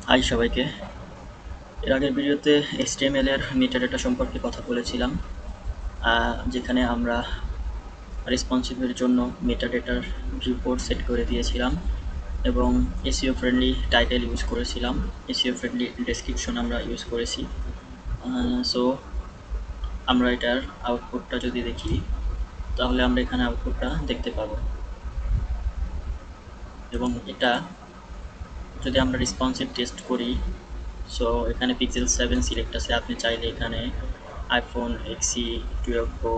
High সবাইকে। এর আগের ভিডিওতে HTML এর মেটাডেটা সম্পর্কে কথা বলেছিলাম, যেখানে আমরা রেসপন্সিভের জন্য মেটাডেটার রিপোর্ট সেট করে দিয়েছিলাম এবং এসইও ফ্রেন্ডলি টাইটেল ইউজ করেছিলাম, এসইও ফ্রেন্ডলি ডেসক্রিপশন আমরা ইউজ করেছি। সো আমরা এটার আউটপুটটা যদি দেখি তাহলে আমরা এখানে আউটপুটটা দেখতে পাবো। এবং এটা যদি আমরা রেসপন্সিভ টেস্ট করি, সো এখানে পিক্সেল 7 সিলেক্ট আছে। আপনি চাইলে এখানে iPhone XE12 Pro,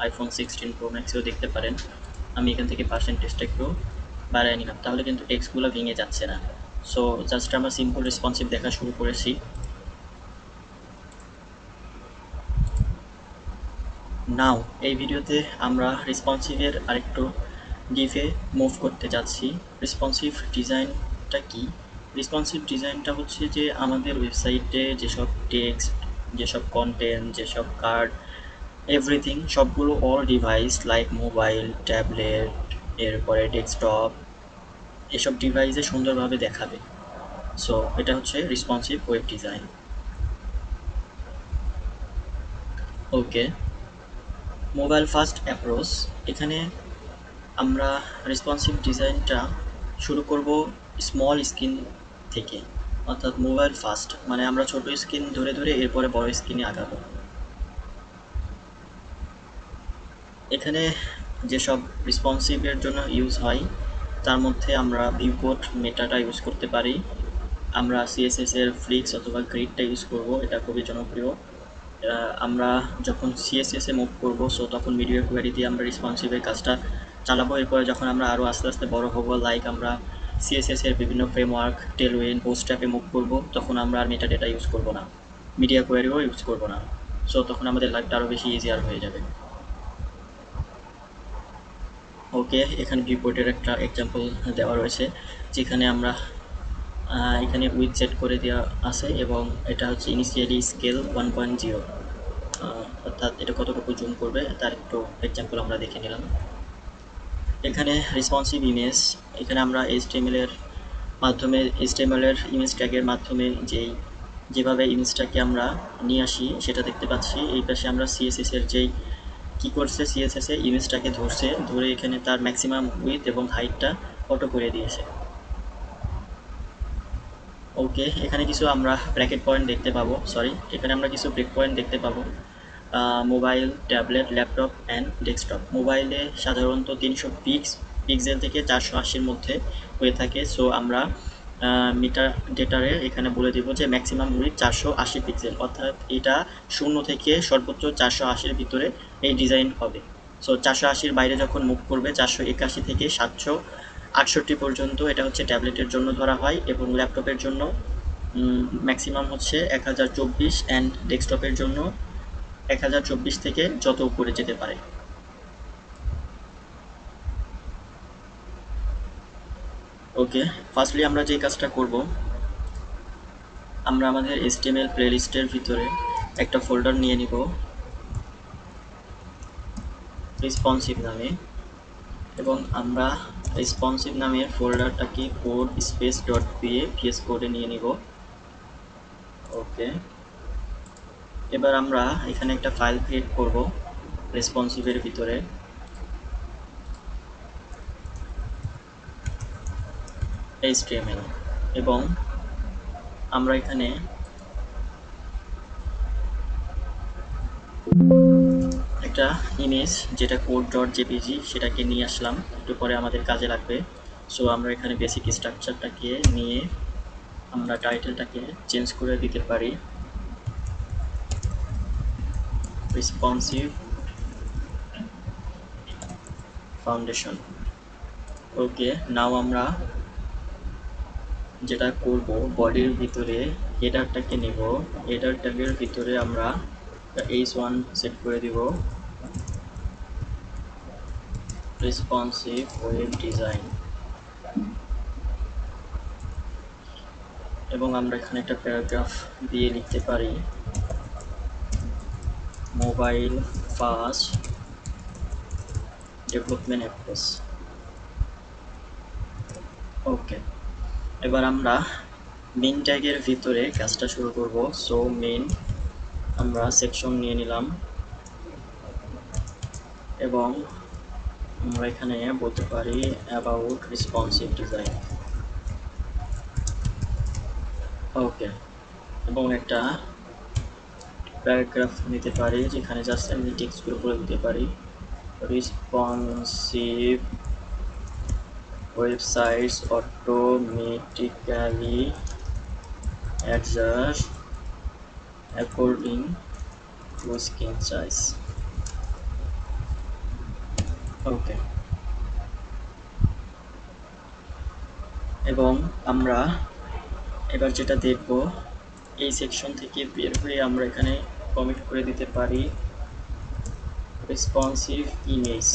iPhone 16 Pro ম্যাক্সও দেখতে পারেন। আমি এখান থেকে পার্সেন্টেজটা একটু বাড়ায় নিলাম, তাহলে কিন্তু টেক্সটগুলো ভেঙে যাচ্ছে না। সো জাস্ট আমরা সিম্পল রেসপন্সিভ দেখা শুরু করেছি। নাও এই ভিডিওতে আমরা রেসপন্সিভের আরেকটু ডিপে মুভ করতে যাচ্ছি। রেসপন্সিভ ডিজাইনটা কি? রেসপন্সিভ ডিজাইনটা হচ্ছে যে আমাদের ওয়েবসাইটে যেসব টেক্সট, যেসব কন্টেন্ট, যেসব কার্ড, এভরিথিং সবগুলো all device like mobile, tablet, এরপরে ডেস্কটপ, এসব ডিভাইসে সুন্দরভাবে দেখাবে। সো এটা হচ্ছে রেসপন্সিভ ওয়েব ডিজাইন। ওকে, মোবাইল ফার্স্ট অ্যাপ্রোচ। এখানে আমরা রেসপন্সিভ ডিজাইনটা শুরু করব স্মল স্ক্রিন থেকে, অর্থাৎ মোবাইল ফার্স্ট, মানে আমরা ছোট স্ক্রিন ধরে ধরে এরপরে বড় স্ক্রিনে আগাবো। এখানে যেসব রেসপন্সিভের জন্য ইউজ হয় তার মধ্যে আমরা ভিউপোর্ট মেটাটা ইউজ করতে পারি, আমরা সিএসএস এর ফ্লিক্স অথবা গ্রিডটা ইউজ করব, এটা খুবই জনপ্রিয়। আমরা যখন সিএসএস এ মুভ করব, সো তখন মিডিয়া কোয়ারি দিয়ে আমরা রেসপন্সিভের কাজটা চালাবো। এরপরে যখন আমরা আরও আস্তে আস্তে বড় হব, লাইক আমরা সিএসএস এর বিভিন্ন ফ্রেমওয়ার্ক, টেলউইন, বুটস্ট্র্যাপে মুভ করব, তখন আমরা আর মেটা ডেটা ইউজ করব না, মিডিয়া কোয়ারিও ইউজ করব না। সো তখন আমাদের লাইফটা আরও বেশি ইজিয়ার হয়ে যাবে। ওকে, এখানে ভিউপোর্টের একটা এক্সাম্পল দেওয়া রয়েছে, যেখানে আমরা এখানে উইথ সেট করে দেওয়া আছে এবং এটা হচ্ছে ইনিশিয়ালি স্কেল 1.0, অর্থাৎ এটা কতটুকু জুম করবে তার একটু এক্সাম্পল আমরা দেখে নিলাম। এখানে রেসপন্সিভ ইমেজ, এখানে আমরা HTML এর মাধ্যমে, HTML এর ইমেজ ট্যাগের মাধ্যমে যেভাবে ইমেজটাকে আমরা নিয়ে আসি সেটা দেখতে পাচ্ছি। এই পাশে আমরা সিএসএস এর কি করছে, সিএসএস এ ইমেজটাকে ধরে এখানে তার ম্যাক্সিমাম উইথ এবং হাইটটা অটো করে দিয়েছে। ওকে, এখানে কিছু আমরা ব্র্যাকেট পয়েন্ট দেখতে পাবো, এখানে আমরা কিছু ব্রেক পয়েন্ট দেখতে পাবো। Mobile, tablet, laptop and desktop. মোবাইলে সাধারণত 300 পিক্সেল থেকে 480-র মধ্যে হয়ে থাকে। সো আমরা মিটার ডেটারে এখানে বলে দেব যে ম্যাক্সিমাম উইথ 480 পিক্সেল, অর্থাৎ এটা 0 থেকে সর্বোচ্চ 480-র ভিতরে এই ডিজাইন হবে। সো 480-র বাইরে যখন মুভ করবে, 481 থেকে 768 পর্যন্ত এটা হচ্ছে ট্যাবলেটের জন্য ধরা হয়, এবং ল্যাপটপের জন্য ম্যাক্সিমাম হচ্ছে 1024 অ্যান্ড ডেস্কটপের জন্য 1024 থেকে যত উপরে যেতে পারে। ওকে, ফার্স্টলি আমরা যে কাজটা করব, আমরা আমাদের HTML প্লেলিস্টের ভিতরে একটা ফোল্ডার নিয়ে নিব রেসপন্সিভ নামে, এবং আমরা রেসপন্সিভ নামের ফোল্ডারটাকে কোড স্পেস ডট VS কোডে নিয়ে নিব। ওকে, এবার আমরা এখানে একটা ফাইল ক্রিয়েট করব রেসপন্সিভের ভিতরে। HTML, এবং আমরা এখানে একটা ইমেজ যেটা code.jpg সেটাকে নিয়ে আসলাম, একটু পরে আমাদের কাজে লাগবে। সো আমরা এখানে বেসিক স্ট্রাকচারটাকে নিয়ে আমরা টাইটেলটাকে চেঞ্জ করে দিতে পারি রেসপন্সিভ ফাউন্ডেশন। ওকে, নাও আমরা যেটা করব, বডির ভিতরে হেডারটাকে নেব, হেডার ট্যাগের ভিতরে আমরা H1 সেট করে দিব রেসপন্সিভ ওয়েব ডিজাইন, এবং আমরা এখানে একটা প্যারাগ্রাফ দিয়ে লিখতে পারি মোবাইল ফার্স্ট ডেভেলপমেন্ট অ্যাপ্রোচ। ওকে, এবার আমরা মেইন ট্যাগের ভিতরে কাজটা শুরু করব। সো মেইন আমরা সেকশন নিয়ে নিলাম এবং আমরা এখানে বলতে পারি অ্যাবাউট রেসপন্সিভ ডিজাইন। ওকে, এবং একটা প্যারাগ্রাফ নিতে পারি যেখানে জাস্ট আমি টেক্সটগুলো বলে দিতে পারি। Responsive websites automatically adjust according to screen size. Okay, এবং আমরা এবার যেটা দেখব, এই সেকশন থেকে বের হয়ে আমরা এখানে কমেন্ট করে দিতে পারি রেসপন্সিভ ইমেজ।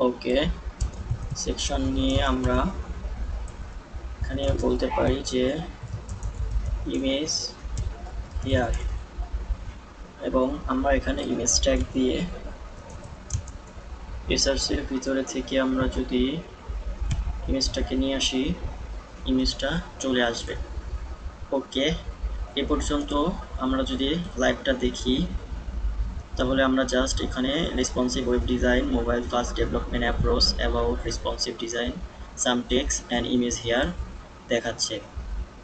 ওকে, সেকশন নিয়ে আমরা এখানে বলতে পারি যে ইমেজ হিয়ার, এবং আমরা এখানে ইমেজ ট্যাগ দিয়ে রিসার্চের ভিতরে থেকে আমরা যদি ইমেজটাকে নিয়ে আসি, ইমেজটা চলে আসবে। ওকে, এ পর্যন্ত আমরা যদি লাইভটা দেখি তাহলে আমরা জাস্ট এখানে responsive web design, mobile fast development approach, about responsive design, some text and image here দেখাচ্ছে,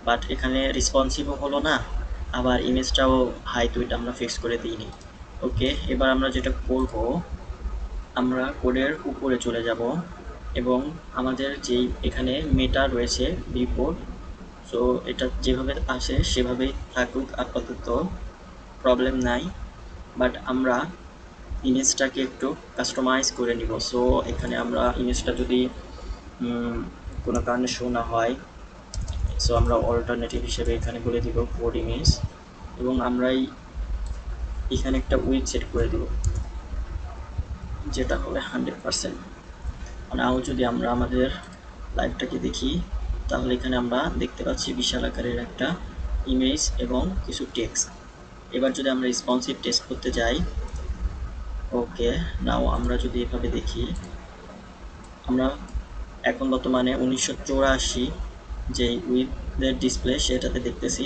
বাট এখানে রেসপন্সিভও হলো না, আবার ইমেজটাও হাইট উইডথ আমরা ফিক্স করে দিইনি। ওকে, এবার আমরা যেটা করব, আমরা কোডের উপরে চলে যাব এবং আমাদের যেই এখানে মেটা রয়েছে ভিউপোর্ট, সো এটা যেভাবে আসে সেভাবেই থাকুক আপাতত, প্রবলেম নাই, বাট আমরা ইমেজটাকে একটু কাস্টমাইজ করে নিব। সো এখানে আমরা ইমেজটা যদি কোনো কারণে শো না হয়, সো আমরা অল্টারনেটিভ হিসেবে এখানে বলে দিব কোড ইমেজ, এবং আমরাই এখানে একটা উইথ সেট করে দিব যেটা হবে 100%। নাও যদি আমরা আমাদের লাইভটাকে দেখি তাহলে এখানে আমরা দেখতে পাচ্ছি বিশাল আকারের একটা ইমেজ এবং কিছু টেক্সট। এবার যদি আমরা রেসপন্সিভ টেস্ট করতে যাই, ওকে, নাও আমরা যদি এভাবে দেখি, আমরা এখন বর্তমানে 1984 যে উইথের ডিসপ্লে সেটাতে দেখতেছি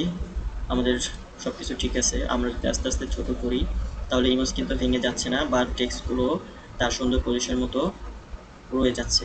আমাদের সব কিছু ঠিক আছে। আমরা যদি আস্তে আস্তে ছোট করি তাহলে ইমেজ কিন্তু ভেঙে যাচ্ছে না, বা টেক্সটগুলো তার সুন্দর পজিশন মতো রয়ে যাচ্ছে।